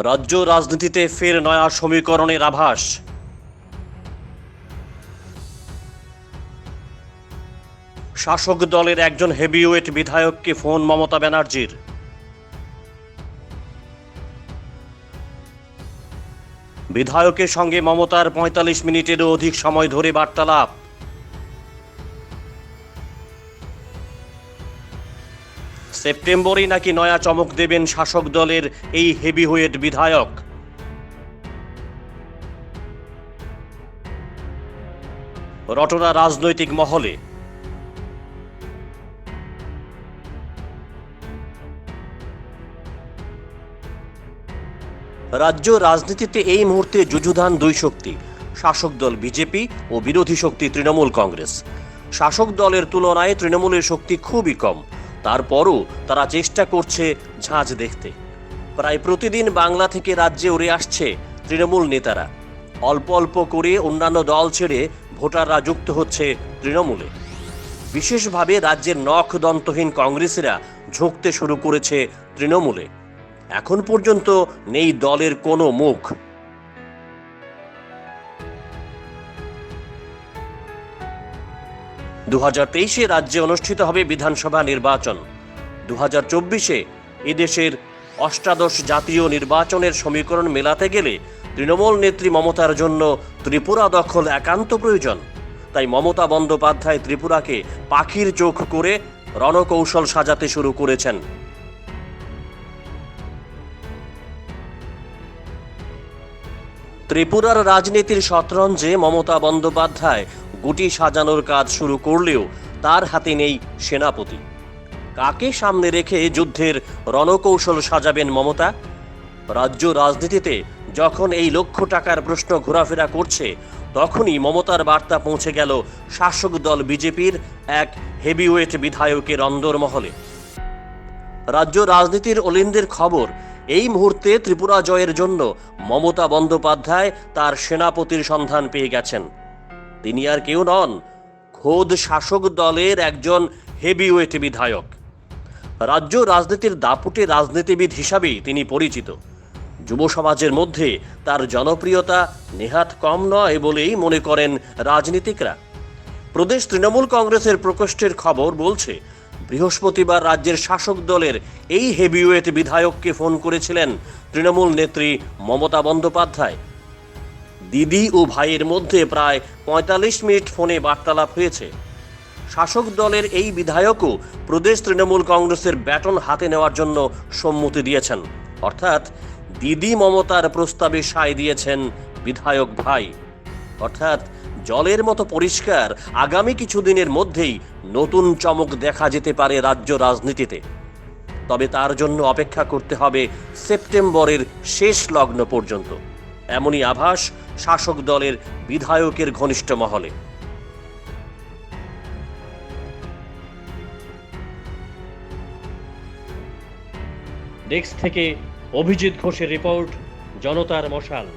রাজ্য রাজনীতিতে ফের নয়া সমীকরণের আভাস। শাসক দলের একজন হেভিওয়েট বিধায়ককে ফোন মমতা ব্যানার্জির। বিধায়কের সঙ্গে মমতার ৪৫ মিনিটেরও অধিক সময় ধরে বার্তালাপ। সেপ্টেম্বরেই নাকি নয়া চমক দেবেন শাসক দলের এই হেভিওয়েট বিধায়ক। রটনা রাজনৈতিক মহলে। রাজ্য রাজনীতিতে এই মুহূর্তে যুযুধান দুই শক্তি, শাসক দল বিজেপি ও বিরোধী শক্তি তৃণমূল কংগ্রেস। শাসক দলের তুলনায় তৃণমূলের শক্তি খুবই কম, তারপরও তারা চেষ্টা করছে ঝাঁঝ দেখতে। প্রায় প্রতিদিন বাংলা থেকে রাজ্যে উড়ে আসছে তৃণমূল নেতারা। অল্প অল্প করে অন্যান্য দল ছেড়ে ভোটাররা যুক্ত হচ্ছে তৃণমূলে। বিশেষভাবে রাজ্যের নখ দন্তহীন কংগ্রেসীরা ঝুঁকতে শুরু করেছে তৃণমূলে। এখন পর্যন্ত নেই দলের কোনো মুখ। দু ২০২৩-এ রাজ্যে অনুষ্ঠিত হবে বিধানসভা নির্বাচন। ২০২৪-এ এদেশের অষ্টাদশ জাতীয় নির্বাচনের সমীকরণ মেলাতে গেলে তৃণমূল নেত্রী মমতার জন্য ত্রিপুরা দখল একান্ত প্রয়োজন। তাই মমতা বন্দ্যোপাধ্যায় ত্রিপুরাকে পাখির চোখ করে রণকৌশল সাজাতে শুরু করেছেন। ত্রিপুরার রাজনীতির শতরঞ্জে মমতা বন্দ্যোপাধ্যায় গুটি সাজানোর কাজ শুরু করলেও তার হাতে নেই সেনাপতি। কাকে সামনে রেখে যুদ্ধের রণকৌশল সাজাবেন মমতা? রাজ্য রাজনীতিতে যখন এই লক্ষ টাকার প্রশ্ন ঘোরাফেরা করছে, তখনই মমতার বার্তা পৌঁছে গেল শাসক দল বিজেপির এক হেভিওয়েট বিধায়কের অন্দরমহলে। রাজ্য রাজনীতির অলিন্দের খবর, এই মুহূর্তে ত্রিপুরা জয়ের জন্য মমতা বন্দ্যোপাধ্যায় তার সেনাপতির সন্ধান পেয়ে গেছেন। তিনি আর কেউ নন, খোদ শাসক দলের একজন হেভিওয়েট বিধায়ক। রাজ্য রাজনীতির দাপুটে রাজনীতিবিদ হিসাবেই তিনি পরিচিত। যুব সমাজের মধ্যে তার জনপ্রিয়তা নেহাত কম নয় বলেই মনে করেন রাজনীতিকরা। প্রদেশ তৃণমূল কংগ্রেসের প্রকোষ্ঠের খবর বলছে, বৃহস্পতিবার রাজ্যের শাসক দলের এই হেভিওয়েট বিধায়ককে ফোন করেছিলেন তৃণমূল নেত্রী মমতা বন্দ্যোপাধ্যায়। দিদি ও ভাইয়ের মধ্যে প্রায় ৪৫ মিনিট ফোনে বার্তালাপ হয়েছে। শাসক দলের এই বিধায়কও প্রদেশ তৃণমূল কংগ্রেসের ব্যাটন হাতে নেওয়ার জন্য সম্মতি দিয়েছেন। অর্থাৎ দিদি মমতার প্রস্তাবে সায় দিয়েছেন বিধায়ক ভাই। অর্থাৎ জলের মতো পরিষ্কার, আগামী কিছুদিনের মধ্যেই নতুন চমক দেখা যেতে পারে রাজ্য রাজনীতিতে। তবে তার জন্য অপেক্ষা করতে হবে সেপ্টেম্বরের শেষ লগ্ন পর্যন্ত। এমনই আভাস শাসক দলের বিধায়কের ঘনিষ্ঠ মহলে। ডেস্ক থেকে অভিজিৎ ঘোষের রিপোর্ট, জনতার মশাল।